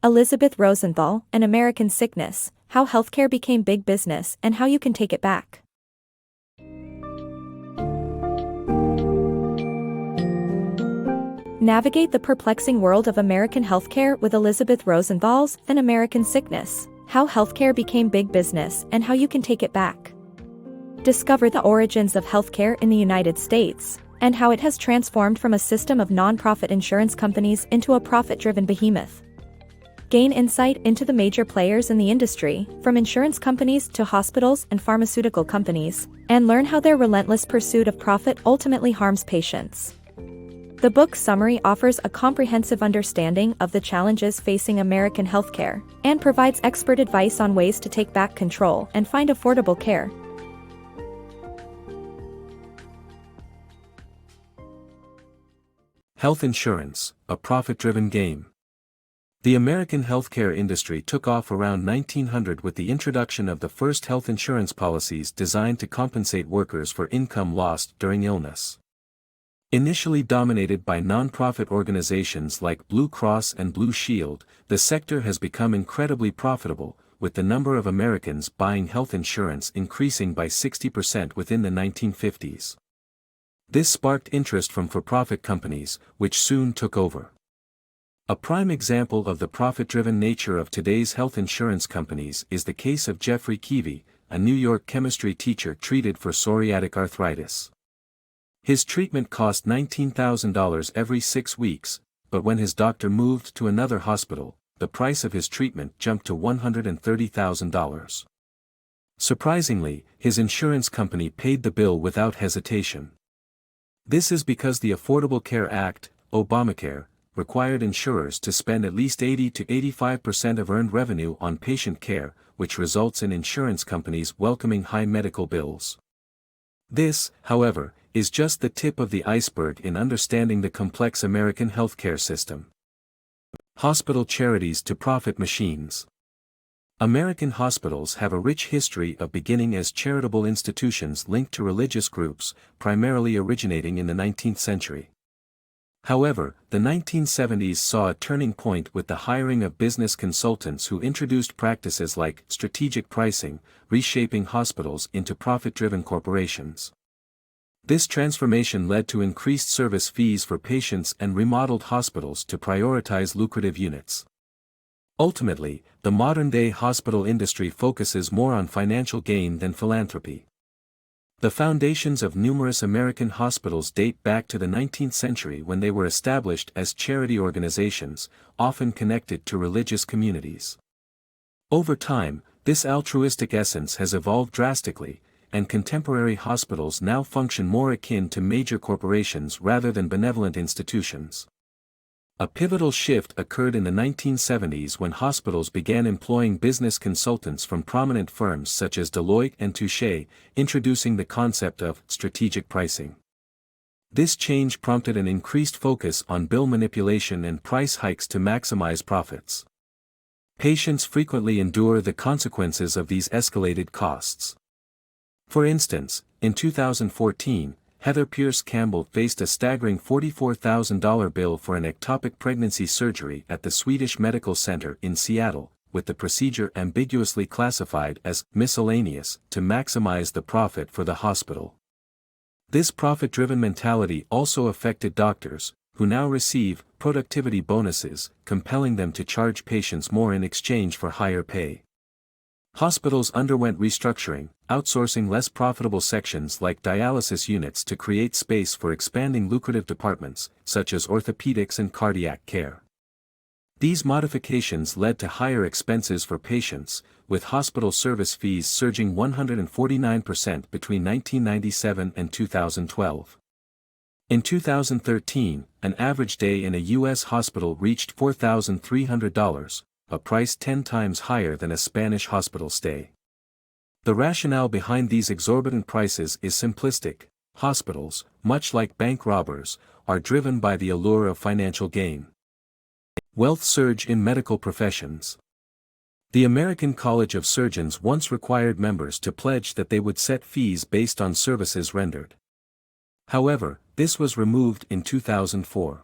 Elisabeth Rosenthal, An American Sickness, How Healthcare Became Big Business and How You Can Take It Back. Navigate the perplexing world of American healthcare with Elisabeth Rosenthal's An American Sickness, How Healthcare Became Big Business and How You Can Take It Back. Discover the origins of healthcare in the United States, and how it has transformed from a system of non-profit insurance companies into a profit-driven behemoth. Gain insight into the major players in the industry, from insurance companies to hospitals and pharmaceutical companies, and learn how their relentless pursuit of profit ultimately harms patients. The book's summary offers a comprehensive understanding of the challenges facing American healthcare, and provides expert advice on ways to take back control and find affordable care. Health insurance, a profit-driven game. The American healthcare industry took off around 1900 with the introduction of the first health insurance policies designed to compensate workers for income lost during illness. Initially dominated by non-profit organizations like Blue Cross and Blue Shield, the sector has become incredibly profitable, with the number of Americans buying health insurance increasing by 60% within the 1950s. This sparked interest from for-profit companies, which soon took over. A prime example of the profit-driven nature of today's health insurance companies is the case of Jeffrey Keevy, a New York chemistry teacher treated for psoriatic arthritis. His treatment cost $19,000 every 6 weeks, but when his doctor moved to another hospital, the price of his treatment jumped to $130,000. Surprisingly, his insurance company paid the bill without hesitation. This is because the Affordable Care Act, Obamacare, required insurers to spend at least 80 to 85% of earned revenue on patient care, which results in insurance companies welcoming high medical bills. This, however, is just the tip of the iceberg in understanding the complex American healthcare system. Hospital charities to profit machines. American hospitals have a rich history of beginning as charitable institutions linked to religious groups, primarily originating in the 19th century. However, the 1970s saw a turning point with the hiring of business consultants who introduced practices like strategic pricing, reshaping hospitals into profit-driven corporations. This transformation led to increased service fees for patients and remodeled hospitals to prioritize lucrative units. Ultimately, the modern-day hospital industry focuses more on financial gain than philanthropy. The foundations of numerous American hospitals date back to the 19th century when they were established as charity organizations, often connected to religious communities. Over time, this altruistic essence has evolved drastically, and contemporary hospitals now function more akin to major corporations rather than benevolent institutions. A pivotal shift occurred in the 1970s when hospitals began employing business consultants from prominent firms such as Deloitte and Touche, introducing the concept of strategic pricing. This change prompted an increased focus on bill manipulation and price hikes to maximize profits. Patients frequently endure the consequences of these escalated costs. For instance, in 2014, Heather Pierce Campbell faced a staggering $44,000 bill for an ectopic pregnancy surgery at the Swedish Medical Center in Seattle, with the procedure ambiguously classified as miscellaneous to maximize the profit for the hospital. This profit-driven mentality also affected doctors, who now receive productivity bonuses, compelling them to charge patients more in exchange for higher pay. Hospitals underwent restructuring, outsourcing less profitable sections like dialysis units to create space for expanding lucrative departments, such as orthopedics and cardiac care. These modifications led to higher expenses for patients, with hospital service fees surging 149% between 1997 and 2012. In 2013, an average day in a U.S. hospital reached $4,300, a price 10 times higher than a Spanish hospital stay. The rationale behind these exorbitant prices is simplistic. Hospitals, much like bank robbers, are driven by the allure of financial gain. Wealth surge in medical professions. The American College of Surgeons once required members to pledge that they would set fees based on services rendered. However, this was removed in 2004.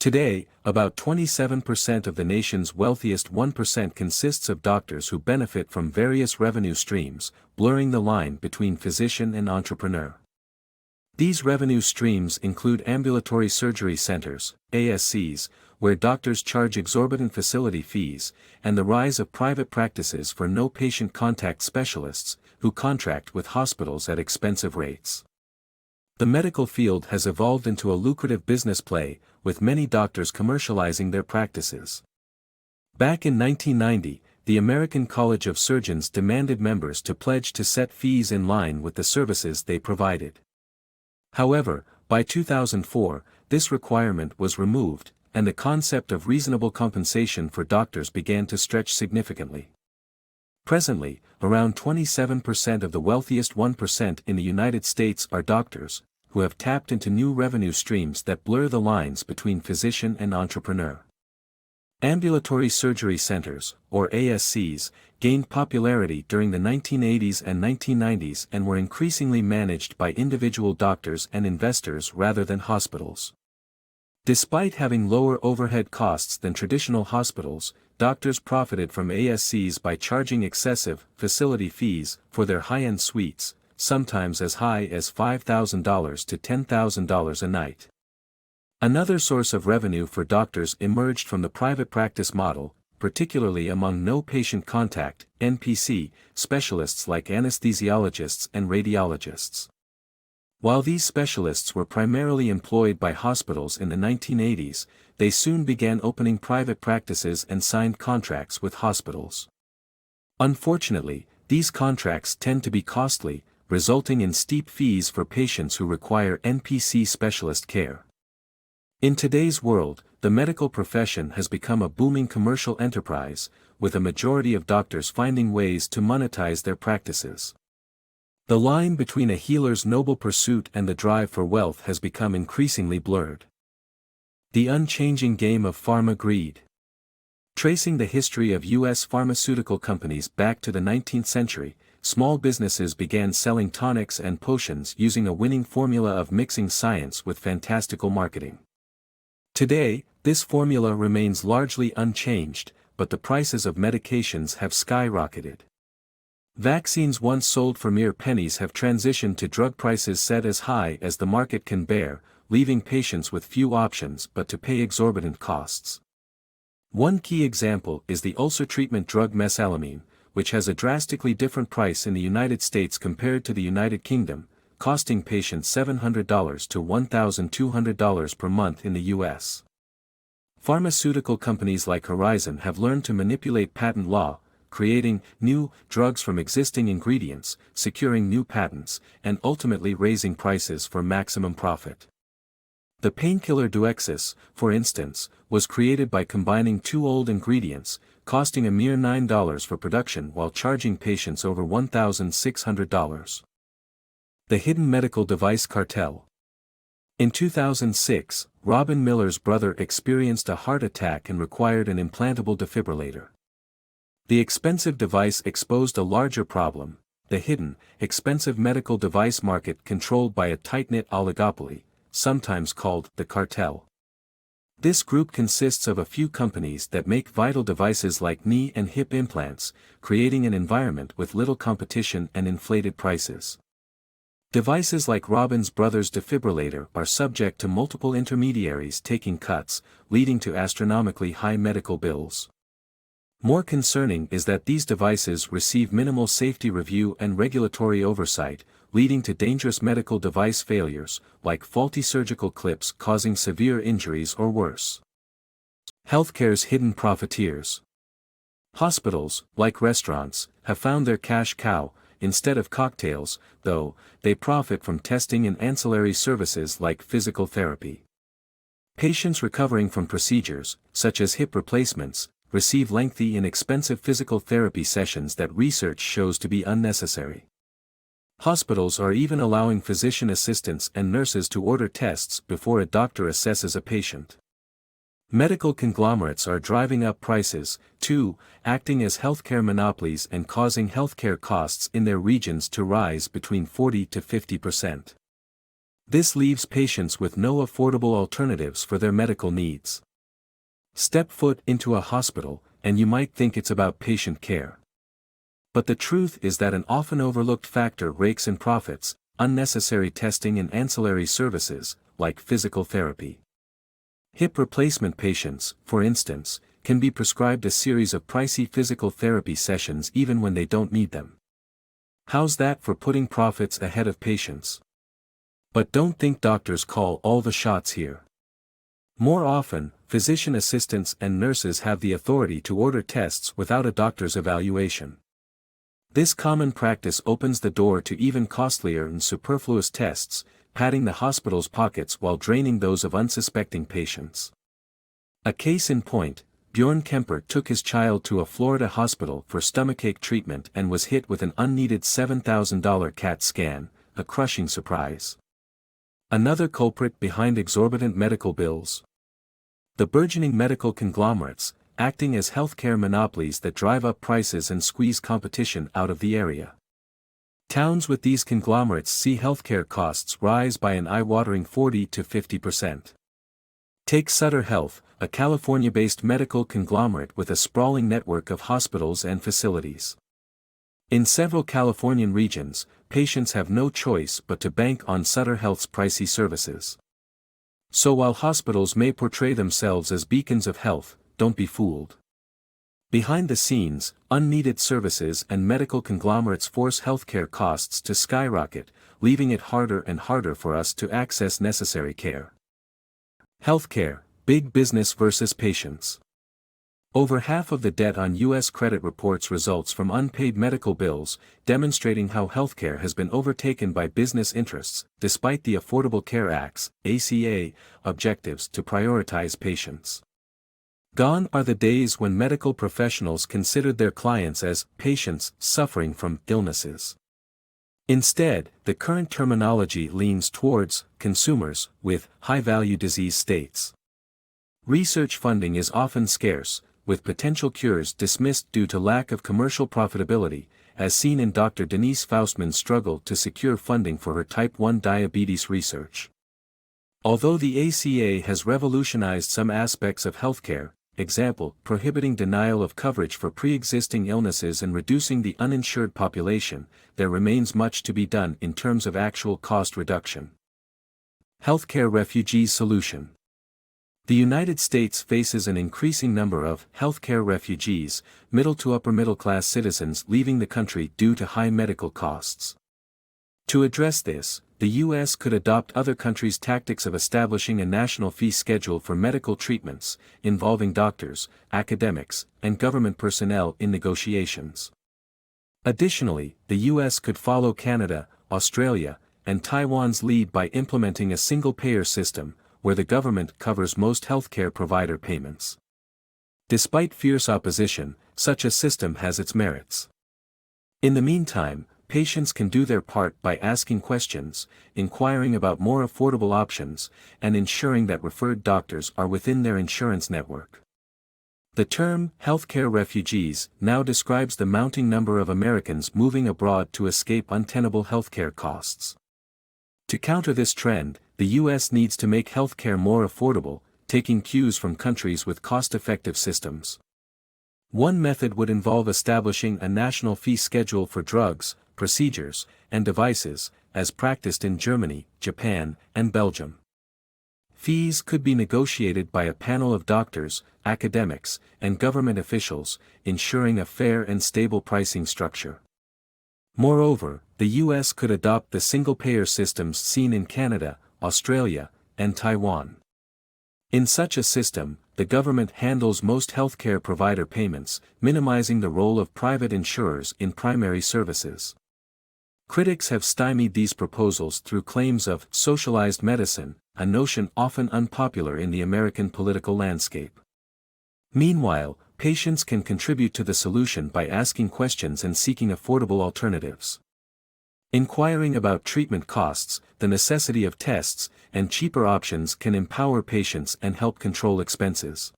Today, about 27% of the nation's wealthiest 1% consists of doctors who benefit from various revenue streams, blurring the line between physician and entrepreneur. These revenue streams include ambulatory surgery centers, ASCs, where doctors charge exorbitant facility fees, and the rise of private practices for no-patient contact specialists, who contract with hospitals at expensive rates. The medical field has evolved into a lucrative business play, with many doctors commercializing their practices. Back in 1990, the American College of Surgeons demanded members to pledge to set fees in line with the services they provided. However, by 2004, this requirement was removed, and the concept of reasonable compensation for doctors began to stretch significantly. Presently, around 27% of the wealthiest 1% in the United States are doctors, who have tapped into new revenue streams that blur the lines between physician and entrepreneur. Ambulatory surgery centers, or ASCs, gained popularity during the 1980s and 1990s and were increasingly managed by individual doctors and investors rather than hospitals. Despite having lower overhead costs than traditional hospitals, doctors profited from ASCs by charging excessive facility fees for their high-end suites, sometimes as high as $5,000 to $10,000 a night. Another source of revenue for doctors emerged from the private practice model, particularly among no-patient contact (NPC) specialists like anesthesiologists and radiologists. While these specialists were primarily employed by hospitals in the 1980s, they soon began opening private practices and signed contracts with hospitals. Unfortunately, these contracts tend to be costly, resulting in steep fees for patients who require NPC specialist care. In today's world, the medical profession has become a booming commercial enterprise, with a majority of doctors finding ways to monetize their practices. The line between a healer's noble pursuit and the drive for wealth has become increasingly blurred. The unchanging game of pharma greed. Tracing the history of U.S. pharmaceutical companies back to the 19th century, small businesses began selling tonics and potions using a winning formula of mixing science with fantastical marketing. Today, this formula remains largely unchanged, but the prices of medications have skyrocketed. Vaccines once sold for mere pennies have transitioned to drug prices set as high as the market can bear, leaving patients with few options but to pay exorbitant costs. One key example is the ulcer treatment drug mesalamine, which has a drastically different price in the United States compared to the United Kingdom, costing patients $700 to $1,200 per month in the U.S. Pharmaceutical companies like Horizon have learned to manipulate patent law, creating new drugs from existing ingredients, securing new patents, and ultimately raising prices for maximum profit. The painkiller Duexis, for instance, was created by combining two old ingredients, costing a mere $9 for production while charging patients over $1,600. The hidden medical device cartel. In 2006, Robin Miller's brother experienced a heart attack and required an implantable defibrillator. The expensive device exposed a larger problem: the hidden, expensive medical device market controlled by a tight-knit oligopoly, sometimes called the cartel. This group consists of a few companies that make vital devices like knee and hip implants, creating an environment with little competition and inflated prices. Devices like Robin's brother's defibrillator are subject to multiple intermediaries taking cuts, leading to astronomically high medical bills. More concerning is that these devices receive minimal safety review and regulatory oversight, leading to dangerous medical device failures, like faulty surgical clips causing severe injuries or worse. Healthcare's hidden profiteers. Hospitals, like restaurants, have found their cash cow. Instead of cocktails, though, they profit from testing and ancillary services like physical therapy. Patients recovering from procedures, such as hip replacements, receive lengthy and expensive physical therapy sessions that research shows to be unnecessary. Hospitals are even allowing physician assistants and nurses to order tests before a doctor assesses a patient. Medical conglomerates are driving up prices, too, acting as healthcare monopolies and causing healthcare costs in their regions to rise between 40 to 50%. This leaves patients with no affordable alternatives for their medical needs. Step foot into a hospital, and you might think it's about patient care. But the truth is that an often overlooked factor rakes in profits: unnecessary testing and ancillary services, like physical therapy. Hip replacement patients, for instance, can be prescribed a series of pricey physical therapy sessions even when they don't need them. How's that for putting profits ahead of patients? But don't think doctors call all the shots here. More often, physician assistants and nurses have the authority to order tests without a doctor's evaluation. This common practice opens the door to even costlier and superfluous tests, padding the hospital's pockets while draining those of unsuspecting patients. A case in point: Bjorn Kemper took his child to a Florida hospital for stomachache treatment and was hit with an unneeded $7,000 CAT scan, a crushing surprise. Another culprit behind exorbitant medical bills? The burgeoning medical conglomerates, acting as healthcare monopolies that drive up prices and squeeze competition out of the area. Towns with these conglomerates see healthcare costs rise by an eye-watering 40 to 50%. Take Sutter Health, a California-based medical conglomerate with a sprawling network of hospitals and facilities. In several Californian regions, patients have no choice but to bank on Sutter Health's pricey services. So while hospitals may portray themselves as beacons of health, don't be fooled. Behind the scenes, unneeded services and medical conglomerates force healthcare costs to skyrocket, leaving it harder and harder for us to access necessary care. Healthcare, big business versus patients. Over half of the debt on U.S. credit reports results from unpaid medical bills, demonstrating how healthcare has been overtaken by business interests, despite the Affordable Care Act's (ACA) objectives to prioritize patients. Gone are the days when medical professionals considered their clients as patients suffering from illnesses. Instead, the current terminology leans towards consumers with high-value disease states. Research funding is often scarce, with potential cures dismissed due to lack of commercial profitability, as seen in Dr. Denise Faustman's struggle to secure funding for her type 1 diabetes research. Although the ACA has revolutionized some aspects of healthcare, example, prohibiting denial of coverage for pre-existing illnesses and reducing the uninsured population, there remains much to be done in terms of actual cost reduction. Healthcare refugee solution. The United States faces an increasing number of healthcare refugees, middle to upper middle class citizens leaving the country due to high medical costs. To address this, the U.S. could adopt other countries' tactics of establishing a national fee schedule for medical treatments, involving doctors, academics, and government personnel in negotiations. Additionally, the U.S. could follow Canada, Australia, and Taiwan's lead by implementing a single-payer system, where the government covers most healthcare provider payments. Despite fierce opposition, such a system has its merits. In the meantime, patients can do their part by asking questions, inquiring about more affordable options, and ensuring that referred doctors are within their insurance network. The term healthcare refugees now describes the mounting number of Americans moving abroad to escape untenable healthcare costs. To counter this trend, the U.S. needs to make healthcare more affordable, taking cues from countries with cost-effective systems. One method would involve establishing a national fee schedule for drugs, procedures, and devices, as practiced in Germany, Japan, and Belgium. Fees could be negotiated by a panel of doctors, academics, and government officials, ensuring a fair and stable pricing structure. Moreover, the U.S. could adopt the single-payer systems seen in Canada, Australia, and Taiwan. In such a system, the government handles most healthcare provider payments, minimizing the role of private insurers in primary services. Critics have stymied these proposals through claims of socialized medicine, a notion often unpopular in the American political landscape. Meanwhile, patients can contribute to the solution by asking questions and seeking affordable alternatives. Inquiring about treatment costs, the necessity of tests, and cheaper options can empower patients and help control expenses.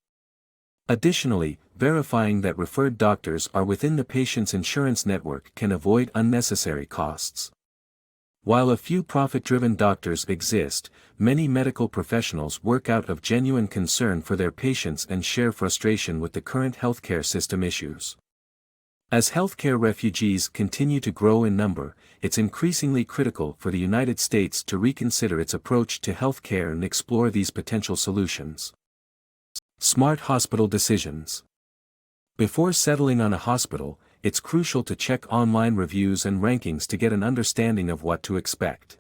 Additionally, verifying that referred doctors are within the patient's insurance network can avoid unnecessary costs. While a few profit-driven doctors exist, many medical professionals work out of genuine concern for their patients and share frustration with the current healthcare system issues. As healthcare refugees continue to grow in number, it's increasingly critical for the United States to reconsider its approach to healthcare and explore these potential solutions. Smart hospital decisions. Before settling on a hospital, it's crucial to check online reviews and rankings to get an understanding of what to expect.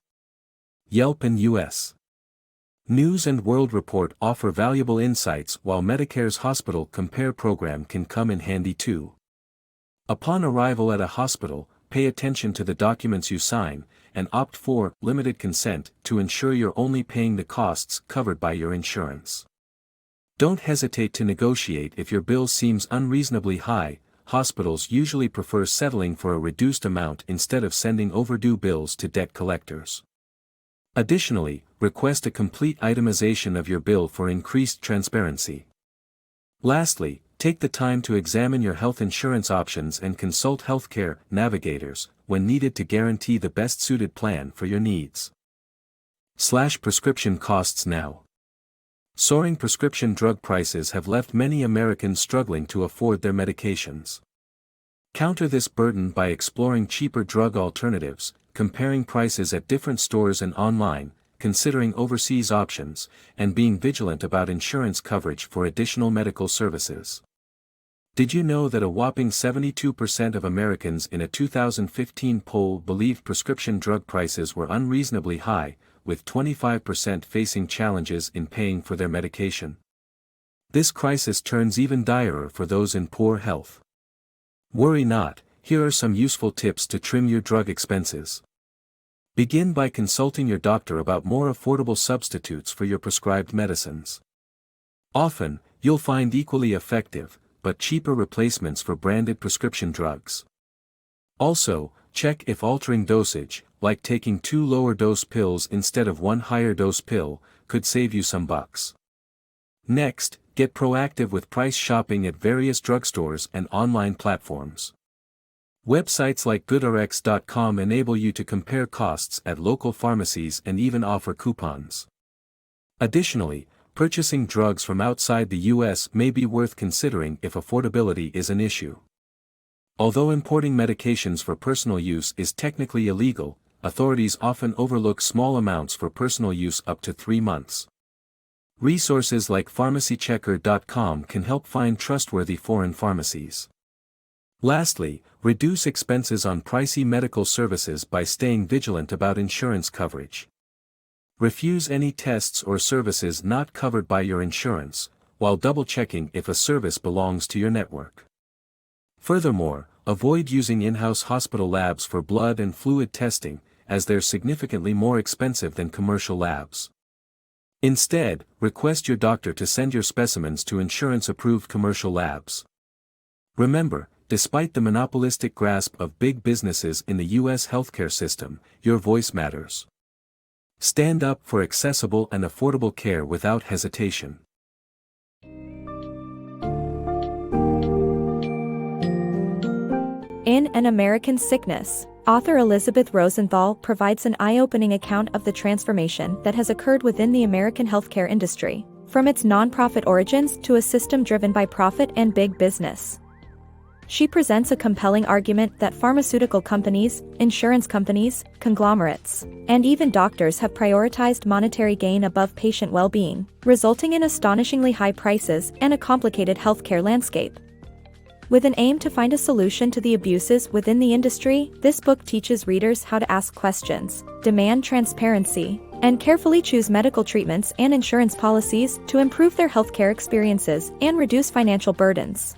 Yelp and U.S. News and World Report offer valuable insights, while Medicare's Hospital Compare program can come in handy too. Upon arrival at a hospital, pay attention to the documents you sign, and opt for limited consent to ensure you're only paying the costs covered by your insurance. Don't hesitate to negotiate if your bill seems unreasonably high. Hospitals usually prefer settling for a reduced amount instead of sending overdue bills to debt collectors. Additionally, request a complete itemization of your bill for increased transparency. Lastly, take the time to examine your health insurance options and consult healthcare navigators when needed to guarantee the best-suited plan for your needs. Prescription costs now. Soaring prescription drug prices have left many Americans struggling to afford their medications. Counter this burden by exploring cheaper drug alternatives, comparing prices at different stores and online, considering overseas options, and being vigilant about insurance coverage for additional medical services. Did you know that a whopping 72% of Americans in a 2015 poll believed prescription drug prices were unreasonably high, with 25% facing challenges in paying for their medication? This crisis turns even direr for those in poor health. Worry not, here are some useful tips to trim your drug expenses. Begin by consulting your doctor about more affordable substitutes for your prescribed medicines. Often, you'll find equally effective, but cheaper replacements for branded prescription drugs. Also, check if altering dosage, like taking 2 lower-dose pills instead of 1 higher-dose pill, could save you some bucks. Next, get proactive with price shopping at various drugstores and online platforms. Websites like GoodRx.com enable you to compare costs at local pharmacies and even offer coupons. Additionally, purchasing drugs from outside the U.S. may be worth considering if affordability is an issue. Although importing medications for personal use is technically illegal, authorities often overlook small amounts for personal use up to 3 months. Resources like PharmacyChecker.com can help find trustworthy foreign pharmacies. Lastly, reduce expenses on pricey medical services by staying vigilant about insurance coverage. Refuse any tests or services not covered by your insurance, while double-checking if a service belongs to your network. Furthermore, avoid using in-house hospital labs for blood and fluid testing, as they're significantly more expensive than commercial labs. Instead, request your doctor to send your specimens to insurance-approved commercial labs. Remember, despite the monopolistic grasp of big businesses in the U.S. healthcare system, your voice matters. Stand up for accessible and affordable care without hesitation. In An American Sickness, author Elisabeth Rosenthal provides an eye-opening account of the transformation that has occurred within the American healthcare industry, from its nonprofit origins to a system driven by profit and big business. She presents a compelling argument that pharmaceutical companies, insurance companies, conglomerates, and even doctors have prioritized monetary gain above patient well-being, resulting in astonishingly high prices and a complicated healthcare landscape. With an aim to find a solution to the abuses within the industry, this book teaches readers how to ask questions, demand transparency, and carefully choose medical treatments and insurance policies to improve their healthcare experiences and reduce financial burdens.